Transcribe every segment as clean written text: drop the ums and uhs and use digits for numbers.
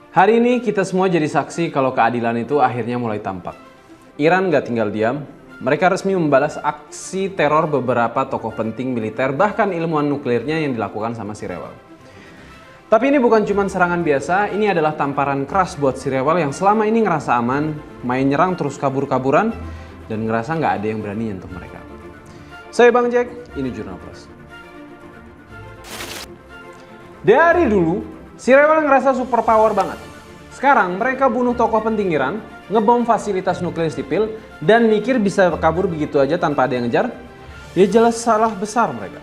Hari ini kita semua jadi saksi kalau keadilan itu akhirnya mulai tampak. Iran gak tinggal diam, mereka resmi membalas aksi teror beberapa tokoh penting militer bahkan ilmuwan nuklirnya yang dilakukan sama si Rewel. Tapi ini bukan cuma serangan biasa, ini adalah tamparan keras buat si Rewel yang selama ini ngerasa aman, main nyerang terus kabur-kaburan, dan ngerasa gak ada yang berani nyentuh mereka. Saya Bang Jack, ini Jurnal Plus. Dari dulu, si Rewel ngerasa super power banget. Sekarang mereka bunuh tokoh penting Iran, ngebom fasilitas nuklir sipil, dan mikir bisa kabur begitu aja tanpa ada yang ngejar. Ya jelas salah besar mereka.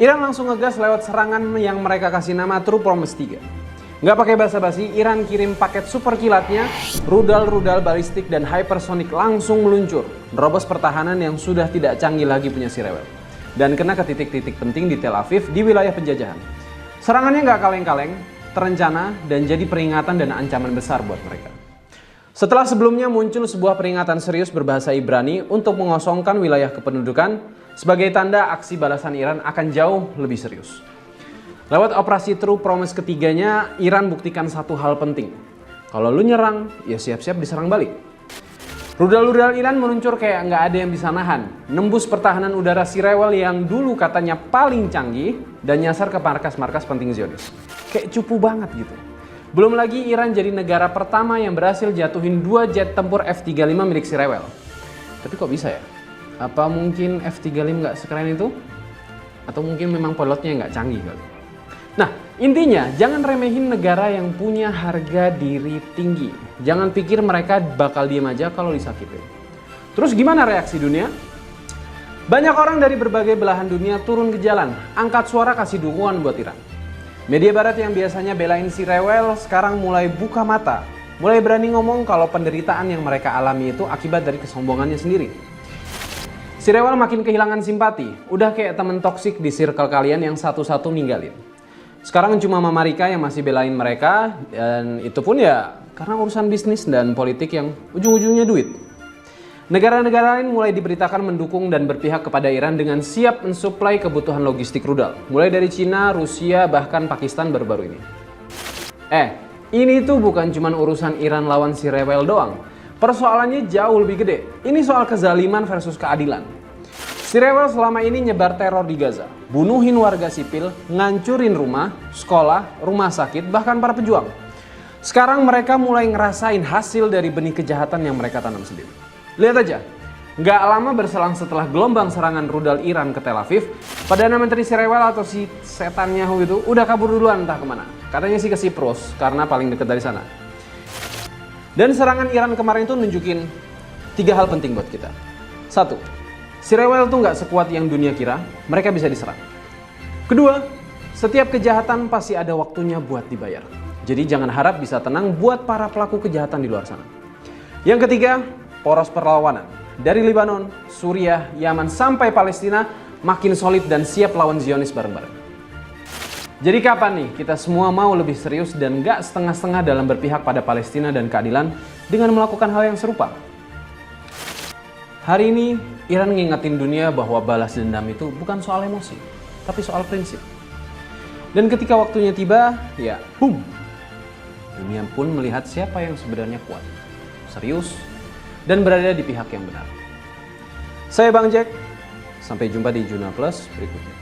Iran langsung ngegas lewat serangan yang mereka kasih nama True Promise 3. Nggak pakai basa-basi, Iran kirim paket super kilatnya, rudal-rudal balistik dan hypersonic langsung meluncur, nerobos pertahanan yang sudah tidak canggih lagi punya si Rewel, dan kena ke titik-titik penting di Tel Aviv di wilayah penjajahan. Serangannya nggak kaleng-kaleng, terencana, dan jadi peringatan dan ancaman besar buat mereka. Setelah sebelumnya muncul sebuah peringatan serius berbahasa Ibrani untuk mengosongkan wilayah kependudukan, sebagai tanda aksi balasan Iran akan jauh lebih serius. Lewat operasi True Promise ketiganya, Iran buktikan satu hal penting. Kalau lu nyerang, ya siap-siap diserang balik. Rudal-rudal Iran meluncur kayak nggak ada yang bisa nahan, nembus pertahanan udara si Rewel yang dulu katanya paling canggih dan nyasar ke markas-markas penting Zionis. Kayak cupu banget gitu. Belum lagi Iran jadi negara pertama yang berhasil jatuhin 2 jet tempur F-35 milik si Rewel. Tapi kok bisa ya? Apa mungkin F-35 nggak sekeren itu? Atau mungkin memang pilotnya nggak canggih kali? Nah, intinya jangan remehin negara yang punya harga diri tinggi. Jangan pikir mereka bakal diem aja kalau disakitin. Terus gimana reaksi dunia? Banyak orang dari berbagai belahan dunia turun ke jalan, angkat suara kasih dukungan buat Iran. Media barat yang biasanya belain si Rewel sekarang mulai buka mata, mulai berani ngomong kalau penderitaan yang mereka alami itu akibat dari kesombongannya sendiri. Si Rewel makin kehilangan simpati, udah kayak temen toksik di circle kalian yang satu-satu ninggalin. Sekarang cuma Mama Rika yang masih belain mereka, dan itu pun ya karena urusan bisnis dan politik yang ujung-ujungnya duit. Negara-negara lain mulai diberitakan mendukung dan berpihak kepada Iran dengan siap mensuplai kebutuhan logistik rudal. Mulai dari Cina, Rusia, bahkan Pakistan baru-baru ini. Ini tuh bukan cuma urusan Iran lawan si Rewel doang. Persoalannya jauh lebih gede. Ini soal kezaliman versus keadilan. Si Rewel selama ini nyebar teror di Gaza, bunuhin warga sipil, ngancurin rumah, sekolah, rumah sakit, bahkan para pejuang. Sekarang mereka mulai ngerasain hasil dari benih kejahatan yang mereka tanam sendiri. Lihat aja, nggak lama berselang setelah gelombang serangan rudal Iran ke Tel Aviv, Perdana Menteri si Rewel atau si setan Yahu itu udah kabur duluan entah kemana. Katanya sih ke Siprus, karena paling dekat dari sana. Dan serangan Iran kemarin itu nunjukin 3 hal penting buat kita. 1. Si Rewel tuh nggak sekuat yang dunia kira, mereka bisa diserang. Kedua, setiap kejahatan pasti ada waktunya buat dibayar. Jadi jangan harap bisa tenang buat para pelaku kejahatan di luar sana. Yang ketiga, poros perlawanan. Dari Lebanon, Suriah, Yaman sampai Palestina makin solid dan siap lawan Zionis bareng-bareng. Jadi kapan nih kita semua mau lebih serius dan nggak setengah-setengah dalam berpihak pada Palestina dan keadilan dengan melakukan hal yang serupa? Hari ini, Iran ngingetin dunia bahwa balas dendam itu bukan soal emosi, tapi soal prinsip. Dan ketika waktunya tiba, ya boom! Dunia pun melihat siapa yang sebenarnya kuat, serius, dan berada di pihak yang benar. Saya Bang Jack, sampai jumpa di Jurnal Plus berikutnya.